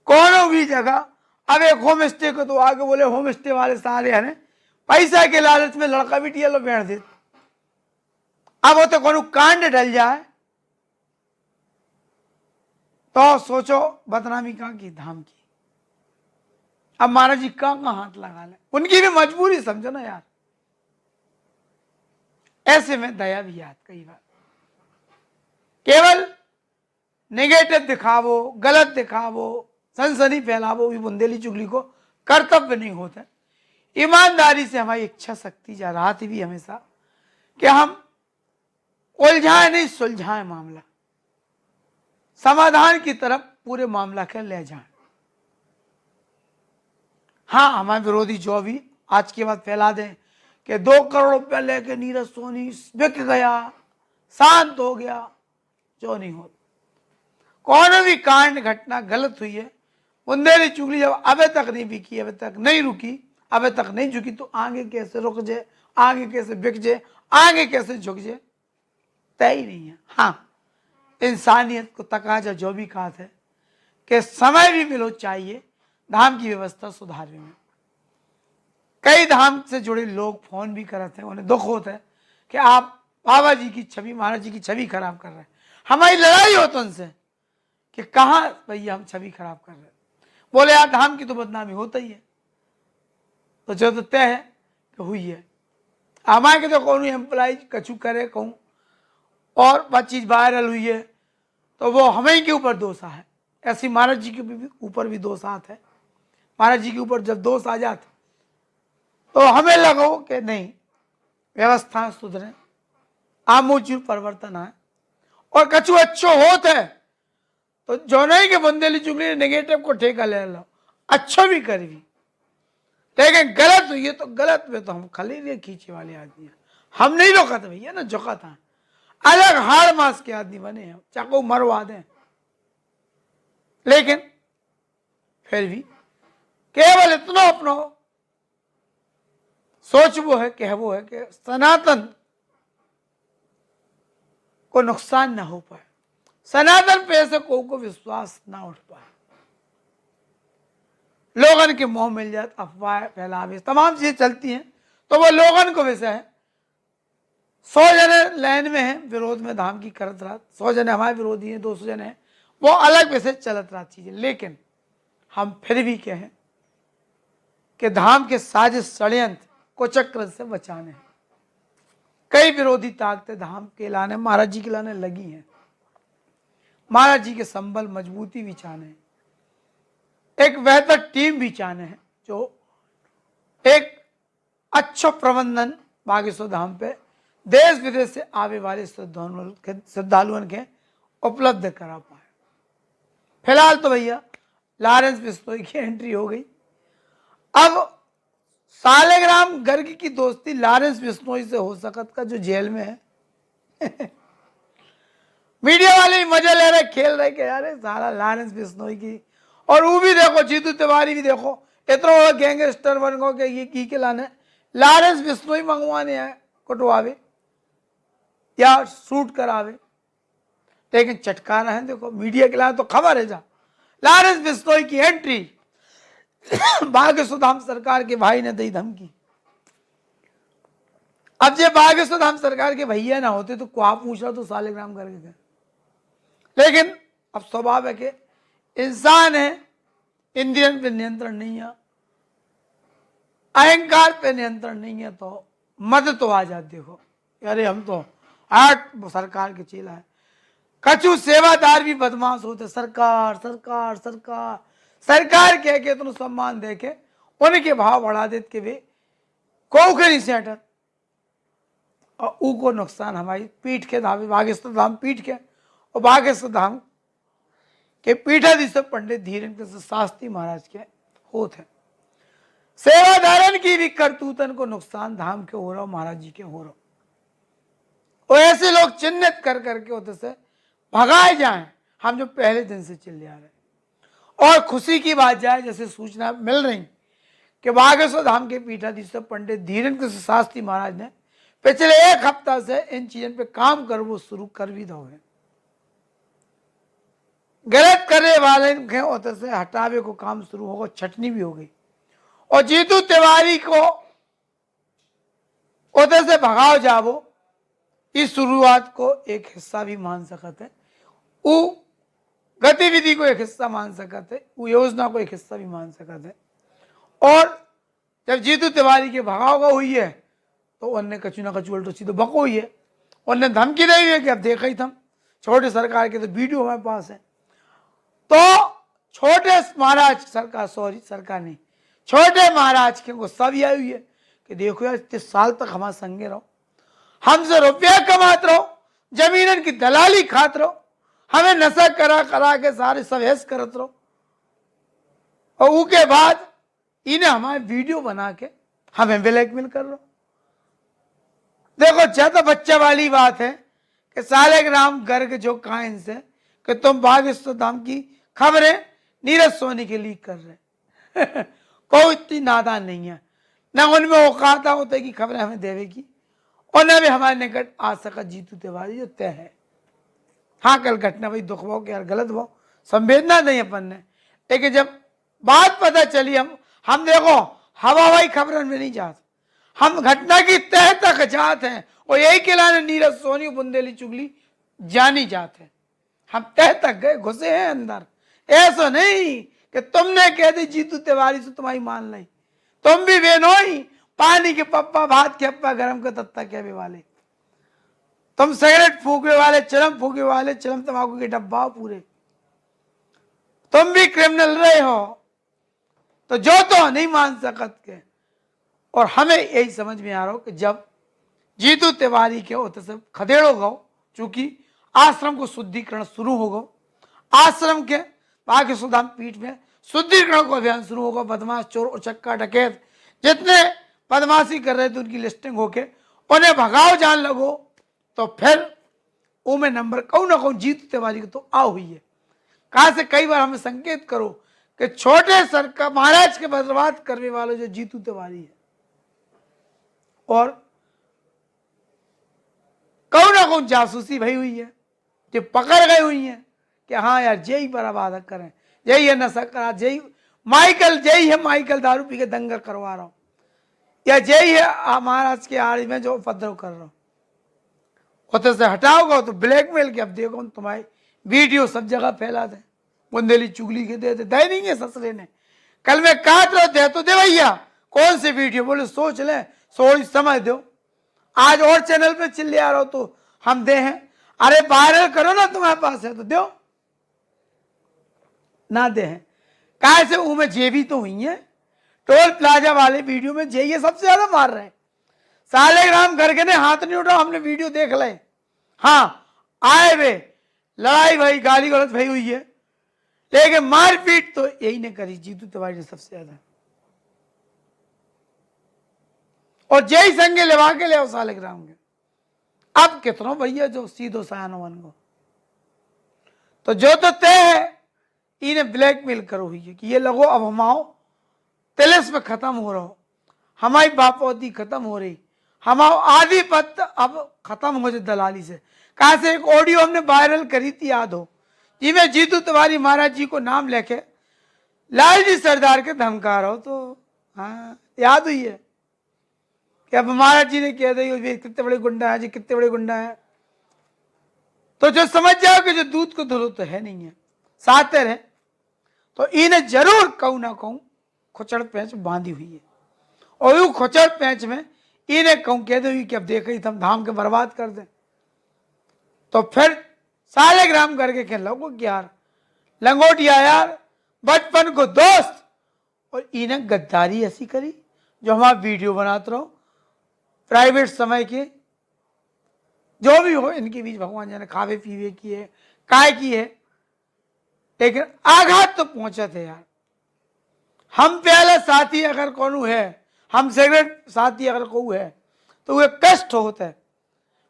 Speaker 1: कोनो भी जगह अब एक होम स्टे को तो आगे बोले होम स्टे वाले सारे हैं पैसा के लालच में लड़का भी टिया लो बैठ देते। अब वो तो कोनो कांड डल जाए तो सोचो बदनामी कहां की, धाम की। अब महाराज जी कहां हाथ लगा ले, उनकी भी मजबूरी समझो ना यार। ऐसे में दया भी याद कई बार केवल नेगेटिव दिखावो, गलत दिखावो, सनसनी फैलावो भी बुंदेली चुगली को कर्तव्य नहीं होता। ईमानदारी से हमारी इच्छा शक्ति जा रहा थी भी हमेशा कि हम उलझाए नहीं सुलझाए मामला, समाधान की तरफ पूरे मामला के ले जाएं। हाँ, हमारे विरोधी जो भी आज के बाद फैला दें कि 2 करोड़ रुपया लेके नीरज सोनी बिक गया, शांत हो गया, जो नहीं होता। कौन भी कांड घटना गलत हुई है, बुंदेली चुगली जब अबे तक नहीं बिकी, अबे तक नहीं रुकी, अबे तक नहीं झुकी, तो आगे कैसे रुक जाए, आगे कैसे बिक जाए, आगे कैसे झुक जाए, तय ही नहीं है। हाँ, इंसानियत को तकाजा जो भी कहा था कि समय भी मिलो चाहिए धाम की व्यवस्था सुधारने में। कई धाम से जुड़े लोग फोन भी करते हैं, उन्हें दुख होता है कि आप बाबा जी की छवि, महाराज जी की छवि खराब कर रहे हैं। हमारी लड़ाई होती उनसे कि कहाँ भैया हम छवि खराब कर रहे हैं। बोले यार धाम की तो बदनामी होता ही है, तो जो तो तय है कि हुई है। हमारे के तो कौन एम्प्लॉय कछु करे कहूँ और बात चीज वायरल हुई है तो वो हमें के ऊपर दोष है। ऐसी महाराज जी के ऊपर भी दोष आते है। महाराज जी के ऊपर जब दोष आ जाते तो हमें लगो कि नहीं, व्यवस्था सुधरे, आमूल परिवर्तन आए और कछु अच्छो होते है तो जो नहीं कि बुंदेली चुगली नेगेटिव को ठेका ले लो, अच्छो भी कर भी। लेकिन गलत हुई है तो गलत में तो हम खली खींचे वाले आदमी हैं। हम नहीं रोका था भैया ना, झुका था। अलग हाड़ मास के आदमी बने हैं, चाको मरवा दें। लेकिन फिर भी केवल इतना अपना सोच वो है, कह वो है कि सनातन को नुकसान ना हो पाए, सनातन पे से को विश्वास ना उठ पाए, लोगन के मुंह मिल जाए, अफवाह फैलावे, तमाम चीजें चलती हैं तो वो लोगन को वैसे है 100 जने लाइन में हैं, विरोध में धाम की करत रहा, 100 जने हमारे विरोधी हैं, 200 जने हैं, वो अलग वैसे चलत रहा चीजें। लेकिन हम फिर भी कहें कि धाम के साजिश षड्यंत्र को चक्र से बचाने हैं। कई विरोधी ताकतें धाम के लाने, महाराज जी के लाने लगी हैं। महाराज जी के संबल मजबूती भी चाहने हैं, एक बेहतर टीम भी चाहने हैं, जो एक अच्छा प्रबंधन बागेश्वर धाम पे देश विदेश से आवे वाले श्रद्धालुओं के उपलब्ध करा पाए। फिलहाल तो भैया लॉरेंस बिश्नोई की एंट्री हो गई। अब सालेग्राम गर्ग की दोस्ती लॉरेंस बिश्नोई से हो सकत का, जो जेल में है। मीडिया वाले भी मजा ले रहे, खेल रहे कि यार सारा लॉरेंस बिश्नोई की, और वो भी देखो जीतू तिवारी भी देखो इतना गैंगस्टर बन गो के ये की के लाने लॉरेंस बिश्नोई मंगवाने आए कटवावे या शूट करावे। लेकिन चटकारा है देखो मीडिया के लाने तो खबर है जा लॉरेंस बिश्नोई की एंट्री। बागेश्वर धाम सरकार के भाई ने दी धमकी। अब जब बागेश्वर धाम सरकार के भैया ना होते तो क्या पूछ रहा तो सालेग्राम करके, लेकिन अब स्वभाव है कि इंसान है, इंद्रियन पे नियंत्रण नहीं है, अहंकार पे नियंत्रण नहीं है, तो मद तो आ जाती। देखो अरे हम तो 8 सरकार के चेला है। कछु सेवादार भी बदमाश होते, सरकार सरकार सरकार सरकार कह के तुम सम्मान दे के उनके भाव बढ़ा देते के वे को नहीं सेटर, और ऊ को नुकसान हमारी पीठ के धामे बागेश्वर धाम पीठ के, और बागेश्वर धाम के पीठाधीश पंडित धीरेन्द्र कृष्ण शास्त्री महाराज के होते। सेवादारन की भी करतूतन को नुकसान धाम के हो रहा, महाराज जी के हो रहा, और ऐसे लोग चिन्हित कर करके होते से भगाए जाएं, हम जो पहले दिन से चिल्ले आ रहे। और खुशी की बात जाए, जैसे सूचना मिल रही कि बागेश्वर धाम के पीठाधीश पंडित धीरेन्द्र कृष्ण शास्त्री महाराज ने पिछले 1 हफ्ता से इन चीजों पे काम कर वो शुरू कर भी दो है। गलत करने वाले के होते से हटावे को काम शुरू होगा, छटनी भी हो गई, और जीतू तिवारी को होते से भगाओ जावो, इस शुरुआत को एक हिस्सा भी मान सकते हैं, वो गतिविधि को एक हिस्सा मान सकते हैं, वो योजना को एक हिस्सा भी मान सकते हैं। और जब जीतू तिवारी के भगाव का हुई है तो उनने कचू ना कचू उल्टो सीधो बको हुई है, उनने धमकी दी हुई है कि अब देखा ही था छोटे सरकार के तो वीडियो हमारे पास है। तो छोटे महाराज सरकार, सॉरी सरकार नहीं, छोटे महाराज के गुस्सा भी आई हुई है कि देखो यार इतने साल तक हमारे संगे रहो, हमसे रुपया कमाते रहो, जमीनन की दलाली खाते रहो, हमें नशा करा करा के सारे सब ऐस करत रहो, और उसके बाद इन्हें हमारे वीडियो बना के हमें ब्लैकमेल कर रहे। देखो ज्यादा बच्चा वाली बात है कि सालेग्राम गर्ग जो कहा इनसे कि तुम बागेश्वर धाम की खबरें नीरज सोनी के लीक कर रहे। कोई इतनी नादान नहीं है, न उनमें औकात होता कि खबरें हमें देवे की, और न भी हमारे निकट आ सका जीतू तिवारी जो तय है। हाँ कल घटना भाई दुख भाव के यार गलत भाव संवेदना नहीं अपन ने, लेकिन जब बात पता चली हम देखो हवाई खबरों में नहीं जाते, हम घटना की तह तक जाते हैं, और यही के लाने नीरज सोनी बुंदेली चुगली जानी जाते हैं। हम तह तक गए, घुसे हैं अंदर। ऐसा नहीं कि तुमने कह दी जीतू तिवारी से तुम्हारी मान ली, तुम भी बेनोई पानी के पप्पा भात के अप्पा गरम के तत्ता कहने वाले, तुम सिगरेट फूकने वाले, चलम फूकने वाले, चलम तंबाकू के डब्बा पूरे, तुम भी क्रिमिनल रहे हो, तो जो तो नहीं मान सकत के। और हमें यही समझ में आ रहा हो कि जब जीतू तिवारी के होते से खदेड़ो गो, चूंकि आश्रम को शुद्धिकरण शुरू होगा, आश्रम के बागेश्वर धाम पीठ में शुद्धिकरण को अभियान शुरू होगा, बदमाश चोर और चक्का डकैत जितने बदमाशी कर रहे थे उनकी लिस्टिंग होके उन्हें भगाओ जान लगो, तो फिर वो में नंबर कहूँ ना कहूँ जीतू तिवारी को तो आ हुई है। कहा से कई बार हमें संकेत करो कि छोटे सरकार महाराज के बर्बाद करने वाले जो जीतू तिवारी है, और कहूँ ना कहूँ जासूसी भई हुई है, जो पकड़ गई हुई है कि हाँ यार जय बर्बाद करें, यही है नशा करा, जय माइकल, जय है माइकल दारू पी के दंगा करवा रहा हूं, या जय है महाराज के आड़ में जो उपद्रव कर रहा हूं। होते से हटाओगे तो ब्लैकमेल के अब देखो तुम्हारी वीडियो सब जगह फैला दे, बुंदेली चुगली के दे नहीं है ससुरे ने। कल मैं काट रहा दे तो दे भैया, कौन सी वीडियो, बोले सोच ले, सोच समझ दो। आज और चैनल पे चिल्ले आ रहा हो तो हम दे हैं, अरे वायरल करो ना, तुम्हारे पास है तो दो ना दे हैं। काय से उमें जे भी तो हुई है, टोल प्लाजा वाले वीडियो में जे ये सबसे ज्यादा मार रहे हैं। सालेग्राम करके ने हाथ नहीं उठाओ, हमने वीडियो देख ले। हाँ आए वे लड़ाई भाई, गाली गलत भाई हुई है, लेकिन मारपीट तो यही ने करी जीतू तिवारी ने सबसे ज्यादा। और जय संगे लेवा के ले आओ सालेग्राम के। अब कितना भैया जो सीधो सायानो बन गो, तो जो तो तय है इन्हें ब्लैकमेल करो हुई है कि ये लगो अब हमाओ तिलिस में खत्म हो रहा हो, हमारी बापौती खत्म हो रही, हमारा आधिपत्य अब खत्म हो जाए दलाली से। कहा से एक ऑडियो हमने वायरल करी थी, याद हो, जिसमें जीतू तिवारी महाराज जी को नाम लेके लालजी सरदार के धमका रहा हो, तो हाँ याद हुई है कि अब महाराज जी ने कह दी कितने बड़े गुंडा है जी, कितने बड़े गुंडा है। तो जो समझ जाओ कि जो दूध को धुलो तो है नहीं है, साथे रहे। तो इन्हें जरूर कहूं ना कहूं खुचड़ पैंच बांधी हुई है, और यू खुचड़ पैंच में इन्हें कहूं कह दो कि अब देख ही हम धाम के बर्बाद कर दें, तो फिर सालेग्राम करके कह लो कि यार लंगोटिया यार बचपन को दोस्त, और इन्हें गद्दारी ऐसी करी जो हमारा वीडियो बनाते रहो प्राइवेट समय के, जो भी हो इनके बीच भगवान जाने खावे पीवे की है काय की है, लेकिन आघात तो पहुंचा थे यार। हम पहले साथी अगर कौन है, हम सिगरेट साथी अगर को है तो वह कष्ट होता है,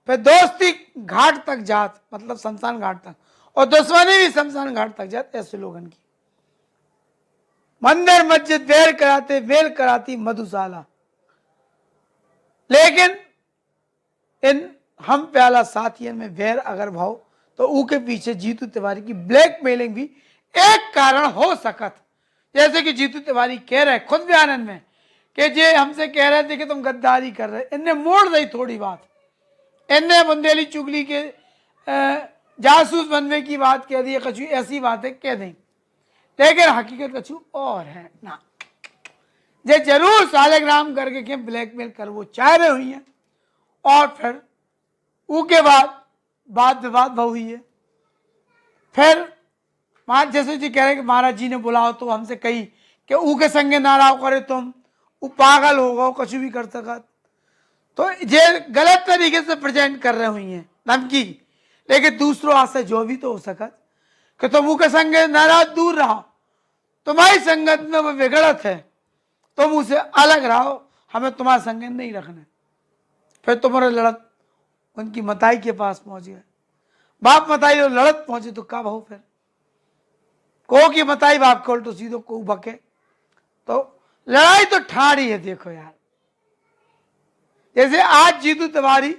Speaker 1: फिर दोस्ती घाट तक जात, मतलब शमशान घाट तक, और दुश्मनी भी शमशान घाट तक जात। ऐसे लोगों की मंदिर मस्जिद बेर कराते, बेल कराती मधुशाला, लेकिन इन हम प्याला साथियों में वैर अगर भाव तो उनके पीछे जीतू तिवारी की ब्लैकमेलिंग भी एक कारण हो सकत। जैसे कि जीतू तिवारी कह रहे खुद बयान में कि जे हमसे कह रहे थे कि तुम गद्दारी कर रहे, इनने मोड़ दी थोड़ी बात, इनने बुंदेली चुगली के जासूस बनने की बात कह दी, कछु ऐसी बातें कह दी, लेकिन हकीकत कछु और है ना। जे जरूर सालेग्राम करके के ब्लैकमेल कर वो चाह रहे हुई है, और फिर उसके बाद बात विवाद बहु हुई है। फिर महाराज जैसे जी कह रहे कि महाराज जी ने बुलाओ तो हमसे कही कि ऊ के संगे नाराव करे तुम, वो पागल होगा, कुछ भी कर सकत, तो ये गलत तरीके से प्रेजेंट कर रहे हुई हैं धमकी। लेकिन दूसरों हाथ से जो भी तो हो सकत कि तुम ऊ के संगे नाराज दूर रहो, तुम्हारी संगत में वो बिगड़त है, तुम उसे अलग रहो, हमें तुम्हारा संगत नहीं रखना। फिर तुम्हारा लड़त उनकी मताई के पास पहुंच गए, बाप मताई और लड़त पहुंचे तो कब हो, फिर को की मताई बाप को तो सीधो को बके, तो लड़ाई तो ठाड़ी है। देखो यार, जैसे आज जीतू तिवारी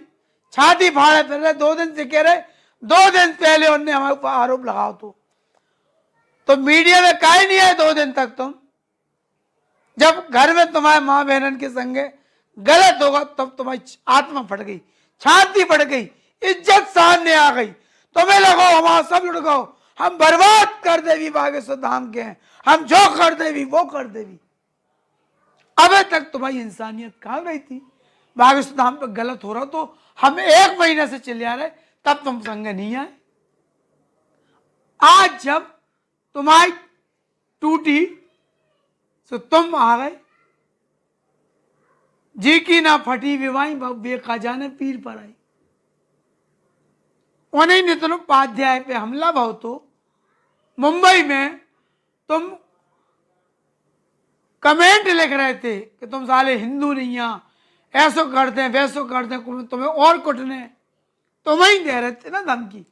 Speaker 1: छाती फाड़े फिर रहे, 2 दिन से कह रहे, 2 दिन पहले उन्होंने हमारे ऊपर आरोप लगाओ तो मीडिया में काहे नहीं आए 2 दिन तक। तुम जब घर में तुम्हारे माँ बहन के संगे गलत होगा तब तुम्हारी आत्मा फट गई, छाती फट गई, इज्जत सामने आ गई, तुम्हें लगो हमारा सब लुट गो, हम बर्बाद कर देवी बागेश्वर धाम के हैं, हम जो कर देवी वो कर देवी। अबे तक तुम्हारी इंसानियत कहाँ गई थी? बागेश्वर धाम पे गलत हो रहा तो हम 1 महीने से चले आ रहे, तब तुम संगे नहीं आए। आज जब तुम्हारी टूटी तो तुम आ गए, जी की ना फटी विवाही बेखा जाने पीर पर आई। उन्हीं नितिन उपाध्याय पे हमला भाव तो मुंबई में तुम कमेंट लिख रहे थे कि तुम साले हिंदू नहीं आ, ऐसो करते हैं वैसो करते हैं, तुम्हें और कुटने तुम्हें ही दे रहे थे ना धमकी।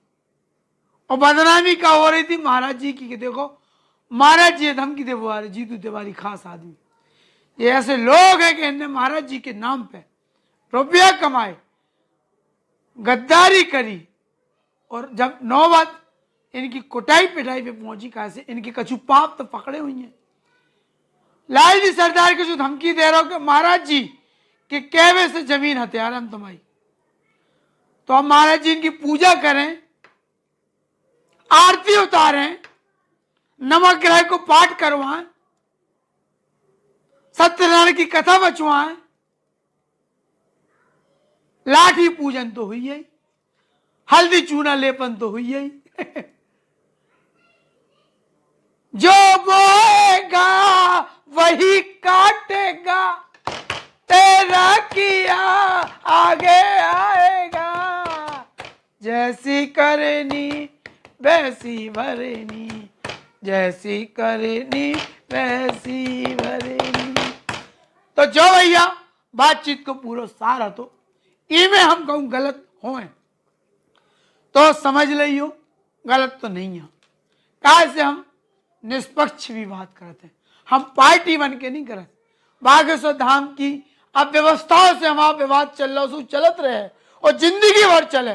Speaker 1: और बदनामी का हो रही थी महाराज जी की कि देखो महाराज जी धमकी दे वो आ रहे, जीतू तिवारी खास आदमी। ये ऐसे लोग हैं कि इनने महाराज जी के नाम पे रुपया कमाए, गद्दारी करी, और जब नौबत इनकी कुटाई पिटाई पे पहुंची, कहा से इनके कछु पाप तो पकड़े हुई हैं। लालजी सरदार के जो धमकी दे रहा हो कि महाराज जी के कहवे से जमीन हथियार हम तुम्हारी, तो हम महाराज जी इनकी पूजा करें, आरती उतारें, नवग्रह को पाठ करवाएं, सत्यनारायण की कथा बचवाएं, लाठी पूजन तो हुई है, हल्दी चूना लेपन तो हुई है। जो बोएगा वही काटेगा, तेरा किया आगे आएगा, जैसी करनी वैसी भरनी, जैसी करनी वैसी भरनी। तो जो भैया बातचीत को पूरा सारा तो इमें हम कहूं गलत होए तो समझ लियो, गलत तो नहीं है। कहा से हम निष्पक्ष भी बात करते हैं, हम पार्टी बन के नहीं करते। बागेश्वर धाम की अब व्यवस्थाओं से हमारा विवाद चल रहा, उसको चलत रहे और जिंदगी भर चले,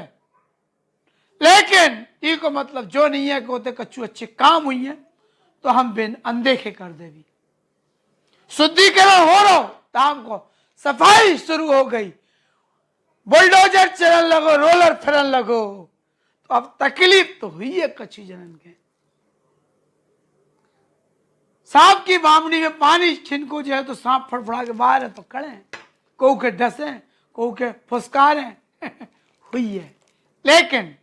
Speaker 1: लेकिन ये को मतलब जो नहीं है कि होते कच्चू अच्छे काम हुई है तो हम बिन अनदेखे कर दे भी। शुद्धिकरण हो रहा धाम को, सफाई शुरू हो गई, बुलडोजर चलन लगो, रोलर फिरन लगो, तो अब तकलीफ तो हुई है कच्ची जनन के। सांप की बामनी में पानी छिनको जो है तो सांप फड़फड़ा के बाहर है तो खड़े हैं, को के डसे, को के फुसकारे हुई है। लेकिन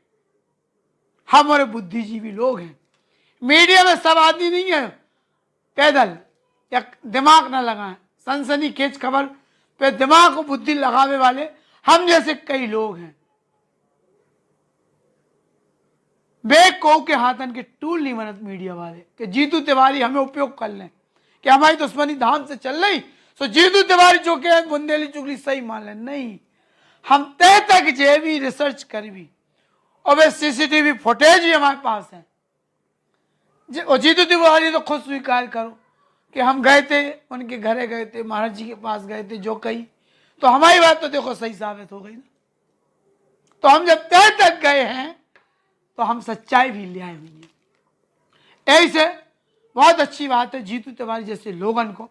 Speaker 1: हमारे बुद्धिजीवी लोग हैं, मीडिया में सब आदमी नहीं है पैदल या दिमाग ना लगाएं, सनसनी खेच खबर पे दिमाग को बुद्धि लगावे वाले हम जैसे कई लोग हैं। बेग को के हाथन के टूल नहीं बनत मीडिया वाले कि जीतू तिवारी हमें उपयोग कर लें कि हमारी दुश्मनी धाम से चल रही तो जीतू तिवारी जो के बुंदेली चुगली सही मान लें। नहीं, हम तय तक जे भी रिसर्च कर भी और वे सीसीटीवी फुटेज भी हमारे पास है। और जीतू तिवारी तो खुद स्वीकार करो कि हम गए थे, उनके घरे गए थे, महाराज जी के पास गए थे, जो कही तो हमारी बात तो देखो सही साबित हो गई ना। तो हम जब तय तक गए हैं तो हम सच्चाई भी ले आए हुई है। ऐसे बहुत अच्छी बात है, जीतू तिवारी जैसे लोगन को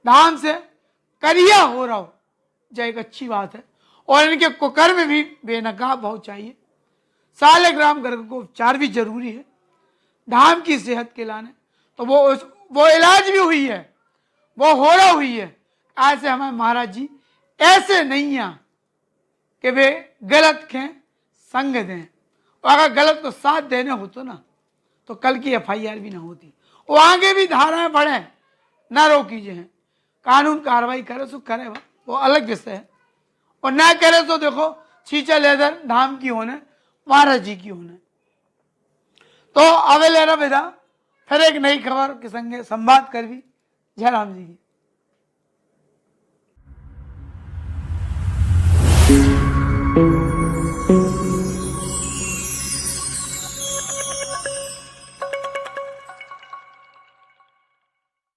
Speaker 1: धाम से करिया हो रहा हो, जो एक अच्छी बात है। और इनके कुकर्म भी बेनकाब बहुत चाहिए। सालिग्राम गर्ग को उपचार भी जरूरी है धाम की सेहत के लाने, तो वो इलाज भी हुई है, वो हो रहा हुई है। ऐसे हमारे महाराज जी ऐसे नहीं है कि वे गलत के संग दें, और अगर गलत को साथ देने हो तो ना तो कल की FIR भी ना होती, वो आगे भी धाराएं बढ़े ना रोकी जो है, कानून कार्रवाई करे सो करे, वो अलग विषय है। और ना करे तो देखो छीचा लेदर धाम की होने, महाराज जी की होने। तो अवे ले रहा बेटा फिर एक नई खबर के संगे संवाद कर भी। जय राम जी की।